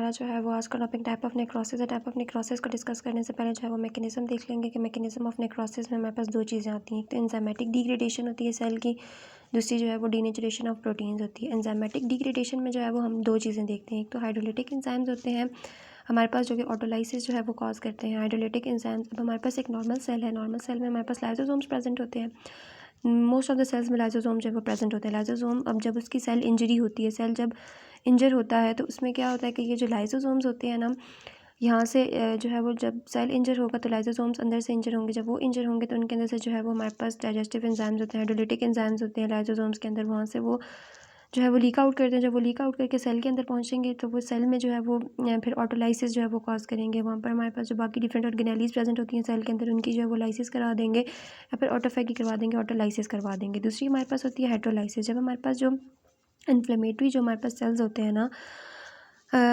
हमारा जो है वो आज का टॉपिक टाइप ऑफ नेक्रोसिस है। टाइप ऑफ नेक्रोसिस को डिस्कस करने से पहले जो है वो मैकेनिज्म देख लेंगे कि मैकेनिज्म ऑफ नेक्रोसिस में हमारे पास दो चीज़ें आती हैं। एक तो एंजाइमेटिक डिग्रेडेशन होती है सेल की, दूसरी जो है वो डीनेचरेशन ऑफ प्रोटीन्स होती है। एंजाइमेटिक डिग्रेडेशन में जो है वो हम दो चीज़ें देखते हैं। एक तो हाइड्रोलिटिक एंजाइम्स होते हैं हमारे पास जो कि ऑटोलाइसिस जो है वो कॉज करते हैं। हाइड्रोलिटिक एंजाइम्स, अब हमारे पास एक नॉर्मल सेल है, नॉर्मल सेल में हमारे पास लाइसोसोम्स प्रेजेंट होते हैं। मोस्ट ऑफ द सेल्स में लाइसोसोम जो है वो प्रेजेंट होते हैं। लाइसोसोम, अब जब उसकी सेल इंजरी होती है, सेल जब इंजर होता है तो उसमें क्या होता है कि ये जो लाइसोसोम्स होते हैं ना, यहाँ से जो है वो जब सेल इंजर होगा तो लाइसोसोम्स अंदर से इंजर होंगे। जब वो इंजर होंगे तो उनके अंदर से जो है वो हमारे पास डाइजेस्टिव एंजाइम्स होते हैं, हाइड्रोलिटिक एंजाइम्स होते हैं लाइसोसोम्स के अंदर, वहाँ से वो जो है वो लीक आउट करते हैं। जब वो लीक आउट करके सेल के अंदर पहुँचेंगे तो वो सेल में जो है वो फिर ऑटोलाइसिस जो है वो कॉज करेंगे। वहाँ पर हमारे पास जो बाकी डिफरेंट ऑर्गेनेलीज प्रेजेंट होती हैं सेल के अंदर, उनकी जो है वो लाइसिस करा देंगे या फिर ऑटोफैगी करवा देंगे, ऑटोलाइसिस करवा देंगे। दूसरी हमारे पास होती है हाइड्रोलाइसिस। जब हमारे पास जो इन्फ्लेमेटरी जो हमारे पास सेल्स होते हैं ना,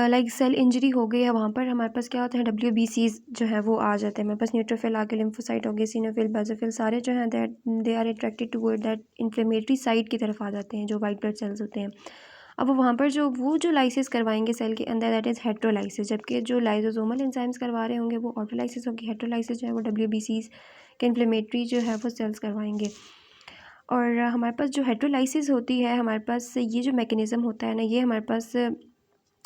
लाइक सेल इंजरी हो गई है, वहाँ पर हमारे पास क्या होता है WBCs जो है वो आ जाते हैं हमारे पास। न्यूट्रोफिल आगे, लिम्फोसाइट हो गए, सिनोफिल, बेसोफिल, सारे जो हैं that they are attracted toward that inflammatory site की तरफ आ जाते हैं, जो वाइट ब्लड सेल्स होते हैं। अब वहाँ पर जो लाइसिस करवाएंगे सेल के अंदर, दैट इज़ हेट्रोलाइसिस। जबकि जो लाइसोसोमल एंजाइम्स करवा रहे होंगे वो ऑटोलाइसिस होगी। हेट्रोलाइसिस जो है वो WBCs के इन्फ्लेमेटरी जो है वो सेल्स करवाएंगे। और हमारे पास जो हेट्रोलाइसिस होती है, हमारे पास ये जो मैकेनिज़्म होता है ना, ये हमारे पास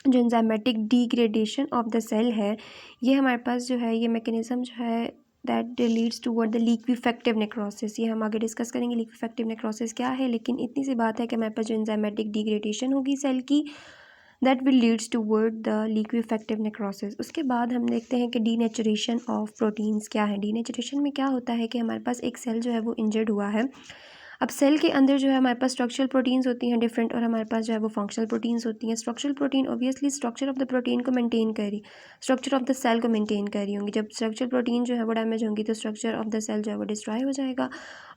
जो enzymatic degradation of the cell है, ये हमारे पास जो है ये मैकेनिज़्म जो है that leads toward the लिक्विफेक्टिव necrosis. ये हम आगे डिस्कस करेंगे लिक्विफेक्टिव नेक्रोसिस क्या है, लेकिन इतनी सी बात है कि हमारे पास जो एंजाइमेटिक डिग्रेडेशन होगी सेल की, that will leads toward the लिक्विफेक्टिव necrosis. उसके बाद हम देखते हैं कि डीनेचरेशन ऑफ प्रोटीन्स क्या है। डीनेचरेशन में क्या होता है कि हमारे पास एक सेल जो है वो इंजर्ड हुआ है। अब सेल के अंदर जो है हमारे पास स्ट्रक्चरल प्रोटीन्स होती हैं डिफरेंट, और हमारे पास जो है वो फंक्शनल प्रोटीन्स होती हैं। Structural protein obviously structure of the protein को मेंटेन कर रही, स्ट्रक्चर ऑफ द सेल को मेंटेन कर रही होंगी। जब स्ट्रक्चरल प्रोटीन जो है वो डैमेज होंगी तो स्ट्रक्चर ऑफ द सेल जो है वो डिस्ट्रॉय हो जाएगा।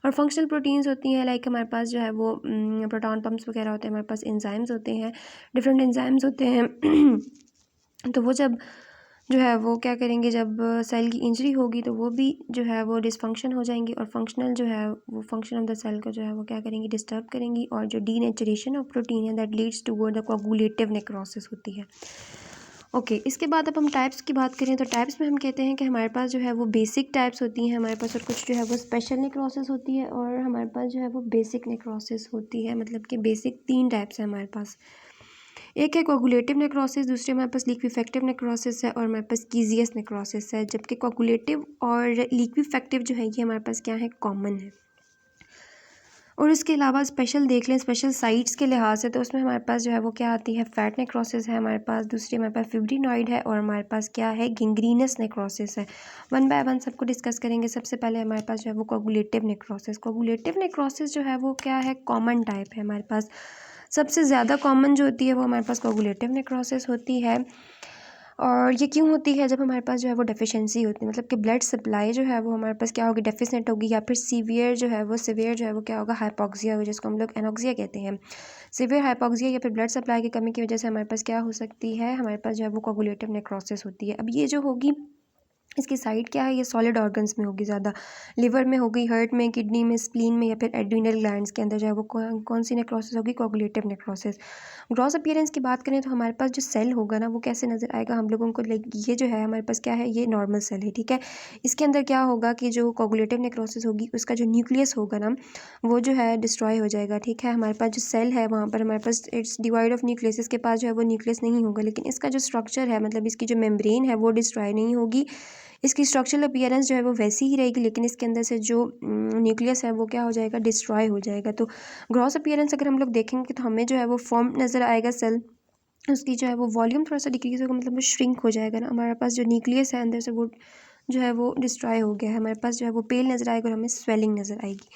और फंक्शनल प्रोटीन्स होती हैं लाइक हमारे पास जो है वो प्रोटॉन पम्प्स वगैरह होते हैं, हमारे पास एंजाइम्स होते हैं, डिफरेंट एंजाइम्स होते हैं। तो वो जब जो है वो क्या करेंगे, जब सेल की इंजरी होगी तो वो भी जो है वो डिसफंक्शन हो जाएंगी, और फंक्शनल जो है वो फंक्शन ऑफ द सेल को जो है वो क्या करेंगी, डिस्टर्ब करेंगी। और जो डीनेचरेशन ऑफ प्रोटीन है that leads toward the coagulative necrosis होती है। ओके, इसके बाद अब हम टाइप्स की बात करें तो टाइप्स में हम कहते हैं कि हमारे पास जो है वो बेसिक टाइप्स होती हैं हमारे पास, और कुछ जो है वो स्पेशल नेक्रोसिस होती है, और हमारे पास जो है वो बेसिक नेक्रोसिस होती है। मतलब कि बेसिक 3 टाइप्स हैं हमारे पास। एक है कोगुलेटिव नेक्रोसिस, दूसरे हमारे पास लिक्विफेक्टिव नेक्रोसिस है, और हमारे पास कीजियस नेक्रोसिस है। जबकि कोगुलेटिव और लिक्विफेक्टिव जो है ये हमारे पास क्या है, कॉमन है। और इसके अलावा स्पेशल देख लें, स्पेशल साइट्स के लिहाज से, तो उसमें हमारे पास जो है वो क्या आती है, फैट नेक्रोसिस है हमारे पास, दूसरी हमारे पास फिब्रिनॉइड है, और हमारे पास क्या है, गैंग्रीनस नेक्रोसिस है। वन बाय वन सबको डिस्कस करेंगे। सबसे पहले हमारे पास जो है वो कोगुलेटिव नेक्रोसिस। कोगुलेटिव नेक्रोसिस जो है वो क्या है, कॉमन टाइप है हमारे पास। सबसे ज़्यादा कॉमन जो होती है वो हमारे पास कोगुलेटिव नेक्रोसिस होती है। और ये क्यों होती है, जब हमारे पास जो है वो डेफिशिएंसी होती है, मतलब कि ब्लड सप्लाई जो है वो हमारे पास क्या होगी, डेफिशिएंट होगी, या फिर सीवियर जो है वो क्या होगा, हाइपोक्सिया होगी, जिसको हम लोग एनोक्सिया कहते हैं। सीवियर हाइपोक्सिया या फिर ब्लड सप्लाई की कमी की वजह से हमारे पास क्या हो सकती है, हमारे पास जो है वो कोगुलेटिव नेक्रोसिस होती है। अब ये जो होगी, इसकी साइट क्या है, ये सॉलिड ऑर्गन्स में होगी ज़्यादा, लिवर में होगी, हार्ट में, किडनी में, स्प्लीन में, या फिर एड्रिनल ग्लैंड्स के अंदर जो है वो कौन सी नेक्रोसिस होगी, कोगुलेटिव नेक्रोसिस। ग्रॉस अपीयरेंस की बात करें तो हमारे पास जो सेल होगा ना वो कैसे नज़र आएगा हम लोगों को, लाइक ये जो है हमारे पास क्या है, ये नॉर्मल सेल है, ठीक है। इसके अंदर क्या होगा कि जो कोगुलेटिव नेक्रोसिस होगी उसका जो न्यूक्लियस होगा ना वो जो है डिस्ट्रॉय हो जाएगा, ठीक है। हमारे पास जो सेल है वहाँ पर हमारे पास इट्स डिवाइड ऑफ न्यूक्लियस, इसके पास जो है वो न्यूक्लियस नहीं होगा, लेकिन इसका जो स्ट्रक्चर है, मतलब इसकी जो मेम्ब्रेन है वो डिस्ट्रॉय नहीं होगी। इसकी स्ट्रक्चरल अपीयरेंस जो है वो वैसी ही रहेगी, लेकिन इसके अंदर से जो न्यूक्लियस है वो क्या हो जाएगा, डिस्ट्रॉय हो जाएगा। तो ग्रॉस अपीयरेंस अगर हम लोग देखेंगे तो हमें जो है वो फॉर्म नज़र आएगा सेल, उसकी जो है वो वॉल्यूम थोड़ा सा डिक्रीज होगा, मतलब वो श्रिंक हो जाएगा ना। हमारे पास जो न्यूक्लियस है अंदर से वो जो है वो डिस्ट्रॉय हो गया है, हमारे पास जो है वो पेल नज़र आएगा और हमें स्वेलिंग नज़र आएगी।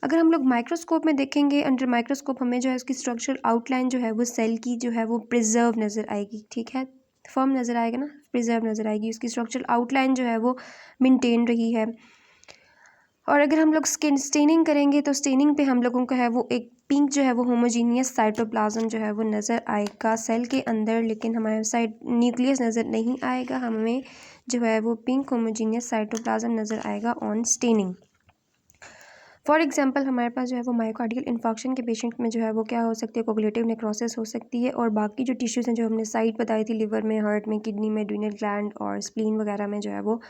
अगर हम लोग माइक्रोस्कोप में देखेंगे, अंडर माइक्रोस्कोप हमें जो है उसकी स्ट्रक्चरल आउटलाइन जो है वो सेल की जो है वो प्रिजर्व नज़र आएगी, ठीक है। फॉर्म नज़र आएगा ना, प्रिजर्व नज़र आएगी, उसकी स्ट्रक्चरल आउटलाइन जो है वो मेंटेन रही है। और अगर हम लोग स्टेनिंग करेंगे तो स्टेनिंग पे हम लोगों का है वो एक पिंक जो है वो होमोजीनियस साइटोप्लाज्म जो है वो नज़र आएगा सेल के अंदर, लेकिन हमारे साइड न्यूक्लियस नज़र नहीं आएगा, हमें जो है वो पिंक होमोजीनियस साइटोप्लाज्म नज़र आएगा ऑन स्टेनिंग। फॉर एग्जांपल हमारे पास जो है वो मायोकार्डियल इन्फार्क्शन के पेशेंट में जो है वो क्या हो सकती है, कोगुलेटिव नेक्रोसिस हो सकती है। और बाकी जो टिश्यूज़ हैं जो हमने साइट बताई थी, लिवर में, हार्ट में, किडनी में, एड्रीनल ग्लैंड और स्प्लीन वगैरह में जो है वो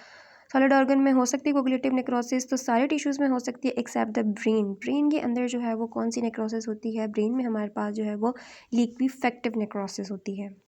सॉलिड ऑर्गन में हो सकती है कोगुलेटिव नेक्रोसिस। तो सारे टिश्यूज़ में हो सकती है एक्सेप्ट द ब्रेन। ब्रेन के अंदर जो है वो कौन सी नेक्रोसिस होती है, ब्रेन में हमारे पास जो है वो लिक्विफेक्टिव नेक्रोसिस होती है।